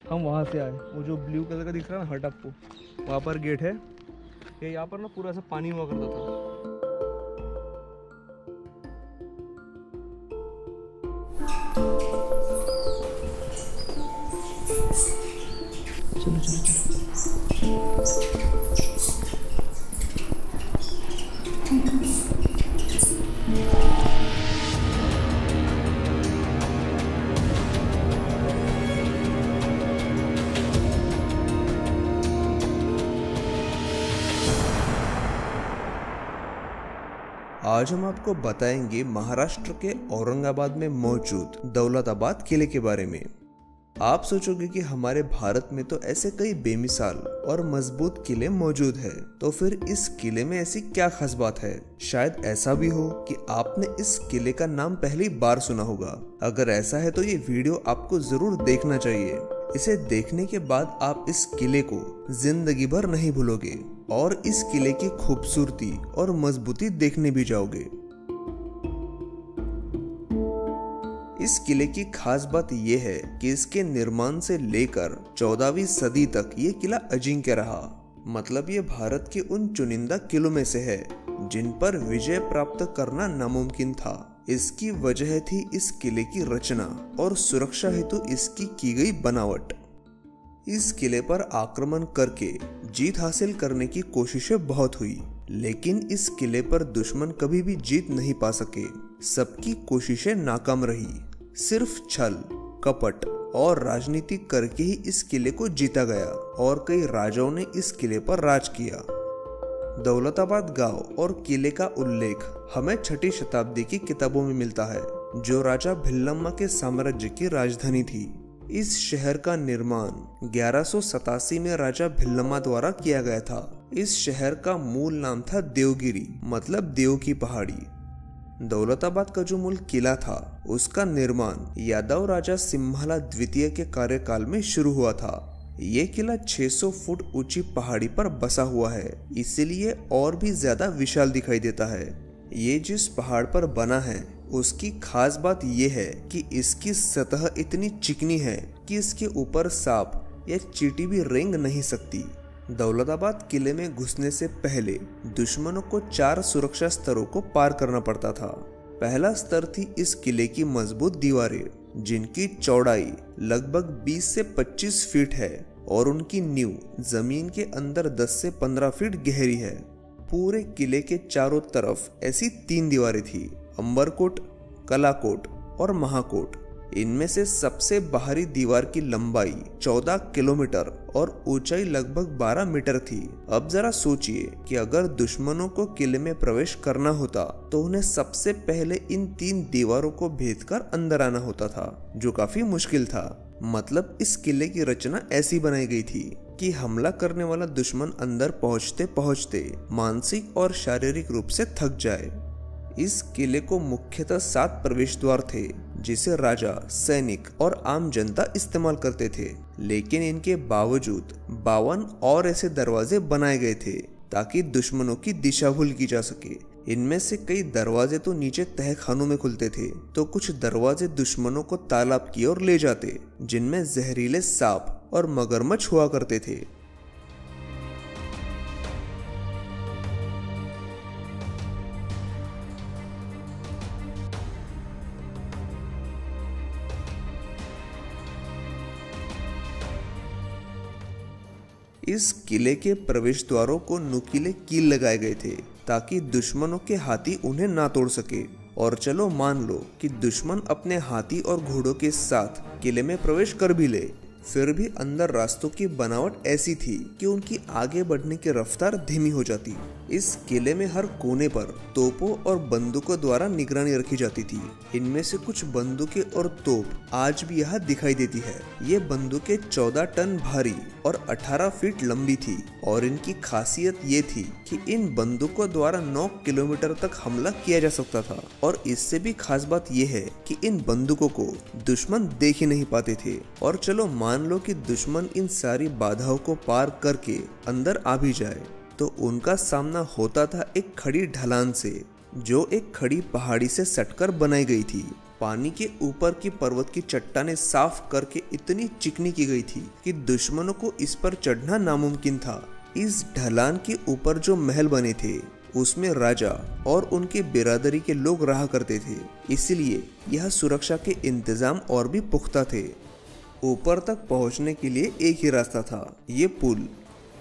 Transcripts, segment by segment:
हम वहाँ से आए, वो जो ब्लू कलर का दिख रहा है ना हट आपको, वहाँ पर गेट है। ये यहाँ पर ना पूरा ऐसा पानी हुआ करता था। चलो चलो चलो। आज हम आपको बताएंगे महाराष्ट्र के औरंगाबाद में मौजूद दौलताबाद किले के बारे में। आप सोचोगे कि हमारे भारत में तो ऐसे कई बेमिसाल और मजबूत किले मौजूद हैं, तो फिर इस किले में ऐसी क्या खास बात है? शायद ऐसा भी हो कि आपने इस किले का नाम पहली बार सुना होगा। अगर ऐसा है तो ये वीडियो आपको जरूर देखना चाहिए। इसे देखने के बाद आप इस किले को जिंदगी भर नहीं भूलोगे और इस किले की खूबसूरती और मजबूती देखने भी जाओगे। इस किले की खास बात यह है कि इसके निर्माण से लेकर 14वीं सदी तक ये किला अजिंक्य रहा। मतलब ये भारत के उन चुनिंदा किलों में से है जिन पर विजय प्राप्त करना नामुमकिन था। इसकी वजह थी इस किले की रचना और सुरक्षा हेतु इसकी की गई बनावट। इस किले पर आक्रमण करके जीत हासिल करने की कोशिशें बहुत हुई, लेकिन इस किले पर दुश्मन कभी भी जीत नहीं पा सके। सबकी कोशिशें नाकाम रही। सिर्फ छल, कपट और राजनीति करके ही इस किले को जीता गया और कई राजाओं ने इस किले पर राज किया। दौलताबाद गांव और किले का उल्लेख हमें 6ठी शताब्दी की किताबों में मिलता है, जो राजा भिल्लम्मा के साम्राज्य की राजधानी थी। इस शहर का निर्माण 1187 में राजा भिल्लम्मा द्वारा किया गया था। इस शहर का मूल नाम था देवगिरी, मतलब देव की पहाड़ी। दौलताबाद का जो मूल किला था उसका निर्माण यादव राजा सिम्हाला द्वितीय के कार्यकाल में शुरू हुआ था। ये किला 600 फुट ऊंची पहाड़ी पर बसा हुआ है, इसीलिए और भी ज्यादा विशाल दिखाई देता है। ये जिस पहाड़ पर बना है उसकी खास बात यह है कि इसकी सतह इतनी चिकनी है कि इसके ऊपर सांप या चींटी भी रेंग नहीं सकती। दौलताबाद किले में घुसने से पहले दुश्मनों को 4 सुरक्षा स्तरों को पार करना पड़ता था। पहला स्तर थी इस किले की मजबूत दीवारें, जिनकी चौड़ाई लगभग 20 से 25 फीट है और उनकी नींव जमीन के अंदर 10 से 15 फीट गहरी है। पूरे किले के चारों तरफ ऐसी 3 दीवारें थी, अंबरकोट, कलाकोट और महाकोट। इनमें से सबसे बाहरी दीवार की लंबाई 14 किलोमीटर और ऊंचाई लगभग 12 मीटर थी। अब जरा सोचिए कि अगर दुश्मनों को किले में प्रवेश करना होता तो उन्हें सबसे पहले इन 3 दीवारों को भेदकर अंदर आना होता था, जो काफी मुश्किल था। मतलब इस किले की रचना ऐसी बनाई गई थी कि हमला करने वाला दुश्मन अंदर पहुंचते पहुंचते मानसिक और शारीरिक रूप से थक जाए। इस किले को मुख्यतः 7 प्रवेश द्वार थे, जिसे राजा, सैनिक और आम जनता इस्तेमाल करते थे। लेकिन इनके बावजूद 52 और ऐसे दरवाजे बनाए गए थे ताकि दुश्मनों की दिशा भूल की जा सके। इनमें से कई दरवाजे तो नीचे तहखानों में खुलते थे, तो कुछ दरवाजे दुश्मनों को तालाब की ओर ले जाते, जिनमें जहरीले सांप और मगरमच्छ हुआ करते थे। इस किले के प्रवेश द्वारों को नुकीले कील लगाए गए थे ताकि दुश्मनों के हाथी उन्हें ना तोड़ सके। और चलो मान लो कि दुश्मन अपने हाथी और घोड़ों के साथ किले में प्रवेश कर भी ले, फिर भी अंदर रास्तों की बनावट ऐसी थी कि उनकी आगे बढ़ने की रफ्तार धीमी हो जाती। इस किले में हर कोने पर तोपों और बंदूकों द्वारा निगरानी रखी जाती थी। इनमें से कुछ बंदूकें और तोप आज भी यहाँ दिखाई देती है। ये बंदूकें 14 टन भारी और 18 फीट लंबी थी और इनकी खासियत ये थी कि इन बंदूकों द्वारा 9 किलोमीटर तक हमला किया जा सकता था। और इससे भी खास बात यह है कि इन बंदूकों को दुश्मन देख ही नहीं पाते थे। और चलो मान लो कि दुश्मन इन सारी बाधाओं को पार करके अंदर आ भी जाए, तो उनका सामना होता था एक खड़ी ढलान से, जो एक खड़ी पहाड़ी से सटकर बनाई गई थी। पानी के ऊपर की पर्वत की चट्टानें साफ करके इतनी चिकनी की गई थी कि दुश्मनों को इस पर चढ़ना नामुमकिन था। इस ढलान के ऊपर जो महल बने थे उसमें राजा और उनके बिरादरी के लोग रहा करते थे, इसलिए यह सुरक्षा के इंतजाम और भी पुख्ता थे। ऊपर तक पहुंचने के लिए एक ही रास्ता था, ये पुल।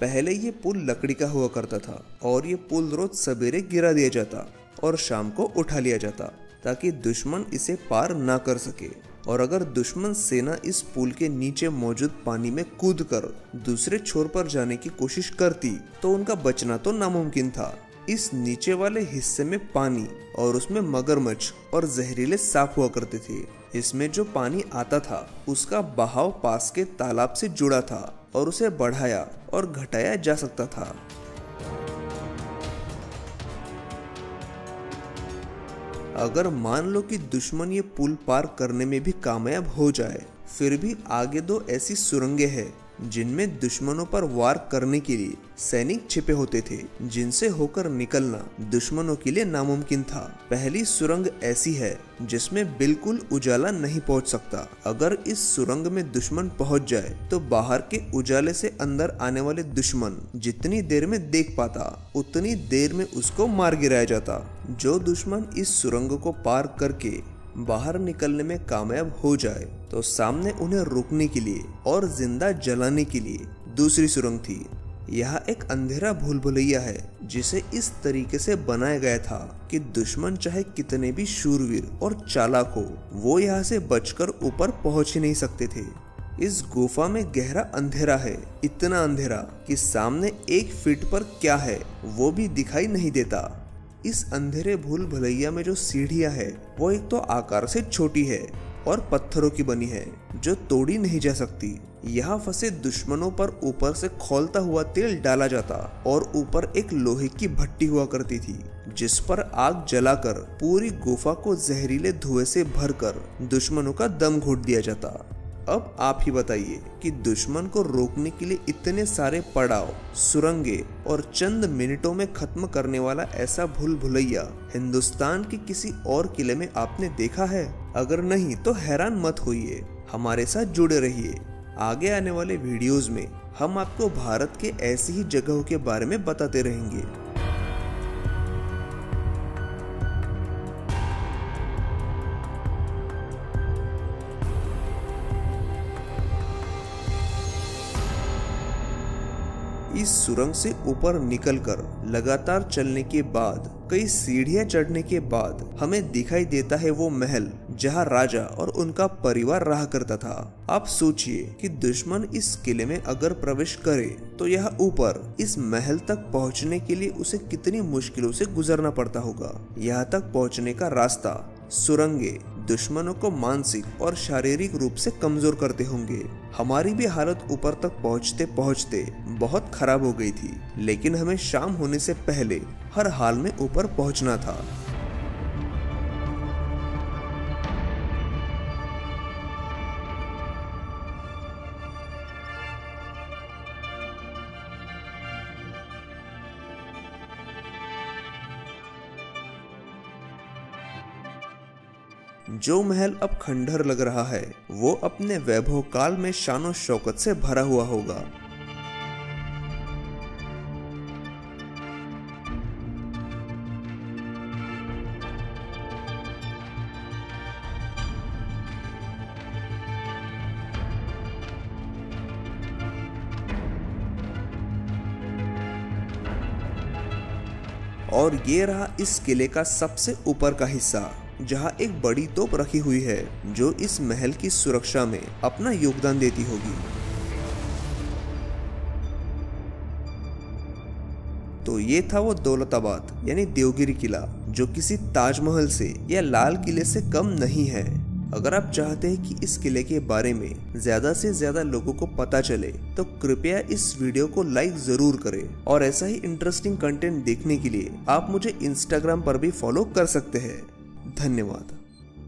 पहले ये पुल लकड़ी का हुआ करता था और ये पुल रोज सवेरे गिरा दिया जाता और शाम को उठा लिया जाता ताकि दुश्मन इसे पार ना कर सके। और अगर दुश्मन सेना इस पुल के नीचे मौजूद पानी में कूदकर दूसरे छोर पर जाने की कोशिश करती तो उनका बचना तो नामुमकिन था। इस नीचे वाले हिस्से में पानी और उसमें मगरमच्छ और जहरीले सांप हुआ करते थे। इसमें जो पानी आता था उसका बहाव पास के तालाब से जुड़ा था और उसे बढ़ाया और घटाया जा सकता था। अगर मान लो कि दुश्मन ये पुल पार करने में भी कामयाब हो जाए, फिर भी आगे दो ऐसी सुरंगें हैं जिनमें दुश्मनों पर वार करने के लिए सैनिक छिपे होते थे, जिनसे होकर निकलना दुश्मनों के लिए नामुमकिन था। पहली सुरंग ऐसी है जिसमें बिल्कुल उजाला नहीं पहुंच सकता। अगर इस सुरंग में दुश्मन पहुंच जाए तो बाहर के उजाले से अंदर आने वाले दुश्मन जितनी देर में देख पाता उतनी देर में उसको मार गिराया जाता। जो दुश्मन इस सुरंग को पार करके बाहर निकलने में कामयाब हो जाए तो सामने उन्हें रोकने के लिए और जिंदा जलाने के लिए दूसरी सुरंग थी। यह एक अंधेरा भूल भुलैया है जिसे इस तरीके से बनाया गया था कि दुश्मन चाहे कितने भी शूरवीर और चालाक हो, वो यहाँ से बचकर ऊपर पहुंच ही नहीं सकते थे। इस गुफा में गहरा अंधेरा है, इतना अंधेरा कि सामने 1 फीट पर क्या है वो भी दिखाई नहीं देता। इस अंधेरे भूल भुलैया में जो सीढ़ियां है वो एक तो आकार से छोटी है और पत्थरों की बनी है जो तोड़ी नहीं जा सकती। यहाँ फंसे दुश्मनों पर ऊपर से खौलता हुआ तेल डाला जाता और ऊपर एक लोहे की भट्टी हुआ करती थी जिस पर आग जलाकर पूरी गुफा को जहरीले धुएं से भरकर दुश्मनों का दम घोट दिया जाता। अब आप ही बताइए कि दुश्मन को रोकने के लिए इतने सारे पड़ाव, सुरंगे और चंद मिनटों में खत्म करने वाला ऐसा भूल भुलैया हिंदुस्तान के किसी और किले में आपने देखा है? अगर नहीं तो हैरान मत होइए, हमारे साथ जुड़े रहिए। आगे आने वाले वीडियोस में हम आपको भारत के ऐसी ही जगहों के बारे में बताते रहेंगे। इस सुरंग से ऊपर निकलकर लगातार चलने के बाद, कई सीढ़ियां चढ़ने के बाद हमें दिखाई देता है वो महल जहां राजा और उनका परिवार रहा करता था। आप सोचिए कि दुश्मन इस किले में अगर प्रवेश करे तो यह ऊपर इस महल तक पहुंचने के लिए उसे कितनी मुश्किलों से गुजरना पड़ता होगा। यहाँ तक पहुंचने का रास्ता, सुरंगे दुश्मनों को मानसिक और शारीरिक रूप से कमजोर करते होंगे। हमारी भी हालत ऊपर तक पहुंचते पहुंचते बहुत खराब हो गई थी, लेकिन हमें शाम होने से पहले हर हाल में ऊपर पहुंचना था। जो महल अब खंडहर लग रहा है वो अपने वैभव काल में शानो शौकत से भरा हुआ होगा। और ये रहा इस किले का सबसे ऊपर का हिस्सा जहां एक बड़ी तोप रखी हुई है जो इस महल की सुरक्षा में अपना योगदान देती होगी। तो ये था वो दौलताबाद यानी देवगिरी किला जो किसी ताजमहल से या लाल किले से कम नहीं है। अगर आप चाहते हैं कि इस किले के बारे में ज्यादा से ज्यादा लोगों को पता चले तो कृपया इस वीडियो को लाइक जरूर करें और ऐसा ही इंटरेस्टिंग कंटेंट देखने के लिए आप मुझे इंस्टाग्राम पर भी फॉलो कर सकते हैं। धन्यवाद।